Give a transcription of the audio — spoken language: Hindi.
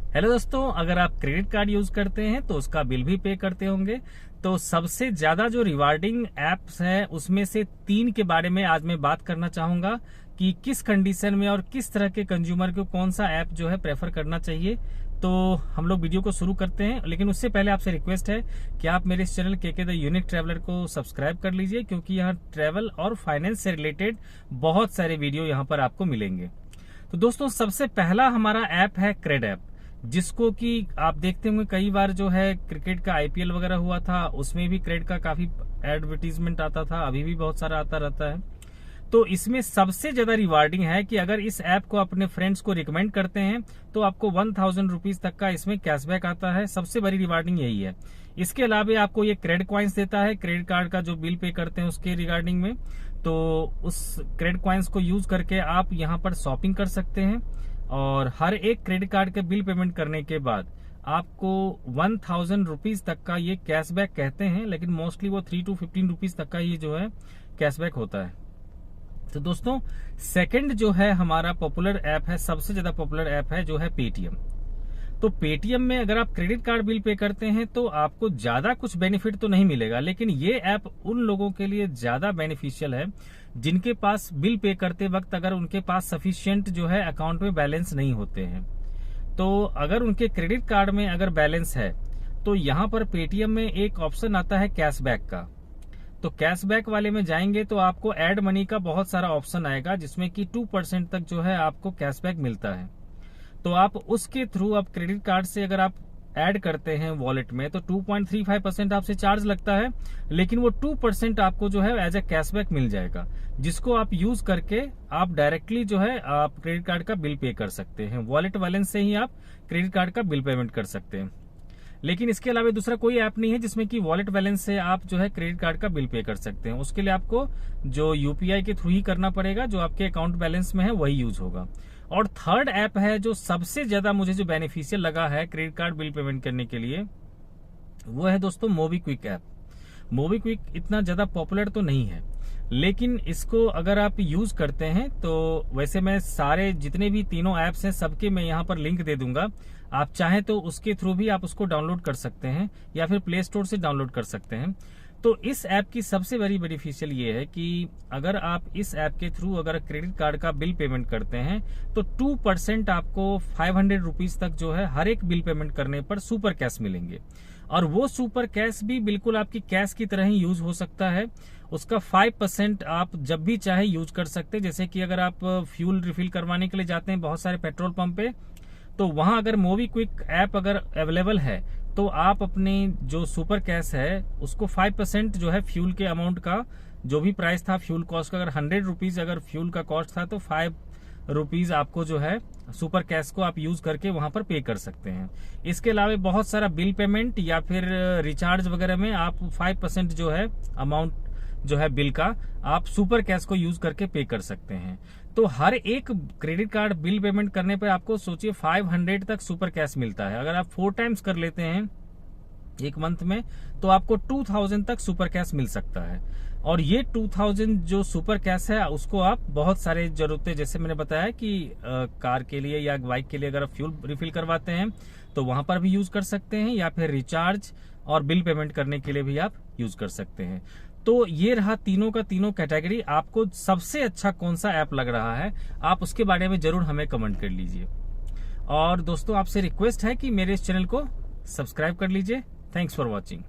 हेलो दोस्तों, अगर आप क्रेडिट कार्ड यूज करते हैं तो उसका बिल भी पे करते होंगे। तो सबसे ज्यादा जो रिवार्डिंग एप्स है उसमें से 3 के बारे में आज मैं बात करना चाहूंगा कि किस कंडीशन में और किस तरह के कंज्यूमर को कौन सा ऐप जो है प्रेफर करना चाहिए। तो हम लोग वीडियो को शुरू करते हैं, लेकिन उससे पहले आपसे रिक्वेस्ट है कि आप मेरे इस चैनल के द यूनिक ट्रैवलर को सब्सक्राइब कर लीजिए, क्योंकि यहाँ ट्रैवल और फाइनेंस से रिलेटेड बहुत सारे वीडियो यहाँ पर आपको मिलेंगे। तो दोस्तों, सबसे पहला हमारा ऐप है क्रेड ऐप, जिसको कि आप देखते होंगे कई बार जो है क्रिकेट का आईपीएल वगैरह हुआ था, उसमें भी क्रेड का काफी एडवर्टीजमेंट आता था, अभी भी बहुत सारा आता रहता है। तो इसमें सबसे ज्यादा रिवार्डिंग है कि अगर इस ऐप को अपने फ्रेंड्स को रिकमेंड करते हैं तो आपको 1000 रुपीज तक का इसमें कैशबैक आता है। सबसे बड़ी रिवार्डिंग यही है। इसके अलावा आपको ये क्रेडिट कॉइन्स देता है, क्रेडिट कार्ड का जो बिल पे करते हैं उसके रिगार्डिंग में। तो उस क्रेडिट कॉइन्स को यूज करके आप यहाँ पर शॉपिंग कर सकते हैं, और हर एक क्रेडिट कार्ड के बिल पेमेंट करने के बाद आपको 1000 रुपीज तक का ये कैशबैक कहते हैं, लेकिन मोस्टली वो 3 to 15 रुपीज तक का ये जो है कैशबैक होता है। तो दोस्तों, सेकंड जो है हमारा पॉपुलर ऐप है, सबसे ज्यादा पॉपुलर ऐप है जो है पेटीएम। तो पेटीएम में अगर आप क्रेडिट कार्ड बिल पे करते हैं तो आपको ज्यादा कुछ बेनिफिट तो नहीं मिलेगा, लेकिन ये ऐप उन लोगों के लिए ज्यादा बेनिफिशियल है जिनके पास बिल पे करते वक्त अगर उनके पास सफिशिएंट जो है अकाउंट में बैलेंस नहीं होते हैं। तो अगर उनके क्रेडिट कार्ड में अगर बैलेंस है तो यहाँ पर पेटीएम में एक ऑप्शन आता है कैशबैक का। तो कैशबैक वाले में जाएंगे तो आपको एड मनी का बहुत सारा ऑप्शन आएगा, जिसमें कि 2% तक जो है आपको कैशबैक मिलता है। तो आप उसके थ्रू आप क्रेडिट कार्ड से अगर आप ऐड करते हैं वॉलेट में तो 2.35% आपसे चार्ज लगता है, लेकिन वो 2% आपको जो है एज ए कैशबैक मिल जाएगा, जिसको आप यूज करके आप डायरेक्टली जो है आप क्रेडिट कार्ड का बिल पे कर सकते हैं। वॉलेट बैलेंस से ही आप क्रेडिट कार्ड का बिल पेमेंट कर सकते हैं। लेकिन इसके अलावा दूसरा कोई ऐप नहीं है जिसमें कि वॉलेट बैलेंस से आप जो है क्रेडिट कार्ड का बिल पे कर सकते हैं। उसके लिए आपको जो यूपीआई के थ्रू ही करना पड़ेगा, जो आपके अकाउंट बैलेंस में है वही यूज होगा। और थर्ड ऐप है जो सबसे ज्यादा मुझे जो बेनिफिशियल लगा है क्रेडिट कार्ड बिल पेमेंट करने के लिए, वो है दोस्तों मोबीक्विक ऐप। मोबीक्विक इतना ज्यादा पॉपुलर तो नहीं है, लेकिन इसको अगर आप यूज करते हैं तो वैसे मैं सारे जितने भी तीनों ऐप्स हैं सबके मैं यहाँ पर लिंक दे दूंगा। आप चाहें तो उसके थ्रू भी आप उसको डाउनलोड कर सकते हैं या फिर प्ले स्टोर से डाउनलोड कर सकते हैं। तो इस ऐप की सबसे बड़ी बेनिफिशियल ये है कि अगर आप इस ऐप के थ्रू अगर क्रेडिट कार्ड का बिल पेमेंट करते हैं तो 2% आपको 500 रुपीज तक जो है हर एक बिल पेमेंट करने पर सुपर कैश मिलेंगे। और वो सुपर कैश भी बिल्कुल आपकी कैश की तरह ही यूज हो सकता है। उसका 5% आप जब भी चाहे यूज कर सकते हैं। जैसे कि अगर आप फ्यूल रिफिल करवाने के लिए जाते हैं बहुत सारे पेट्रोल पंप पे, तो वहां अगर मोबीक्विक ऐप अगर अवेलेबल है तो आप अपने जो सुपर कैश है उसको 5% जो है फ्यूल के अमाउंट का, जो भी प्राइस था फ्यूल कॉस्ट का, अगर 100 रुपीज अगर फ्यूल का कॉस्ट था तो 5 रुपीज आपको जो है सुपर कैश को आप यूज करके वहां पर पे कर सकते हैं। इसके अलावा बहुत सारा बिल पेमेंट या फिर रिचार्ज वगैरह में आप 5% जो है अमाउंट जो है बिल का आप सुपर कैश को यूज करके पे कर सकते हैं। तो हर एक क्रेडिट कार्ड बिल पेमेंट करने पर आपको सोचिए 500 तक सुपर कैश मिलता है। अगर आप 4 टाइम्स कर लेते हैं एक मंथ में तो आपको 2000 तक सुपर कैश मिल सकता है। और ये 2000 जो सुपर कैश है उसको आप बहुत सारे जरूरतें, जैसे मैंने बताया कि कार के लिए या बाइक के लिए अगर आप फ्यूल रिफिल करवाते हैं तो वहां पर भी यूज कर सकते हैं, या फिर रिचार्ज और बिल पेमेंट करने के लिए भी आप यूज कर सकते हैं। तो ये रहा तीनों का तीनों कैटेगरी। आपको सबसे अच्छा कौन सा ऐप लग रहा है आप उसके बारे में जरूर हमें कमेंट कर लीजिए। और दोस्तों, आपसे रिक्वेस्ट है कि मेरे इस चैनल को सब्सक्राइब कर लीजिए। Thanks for watching.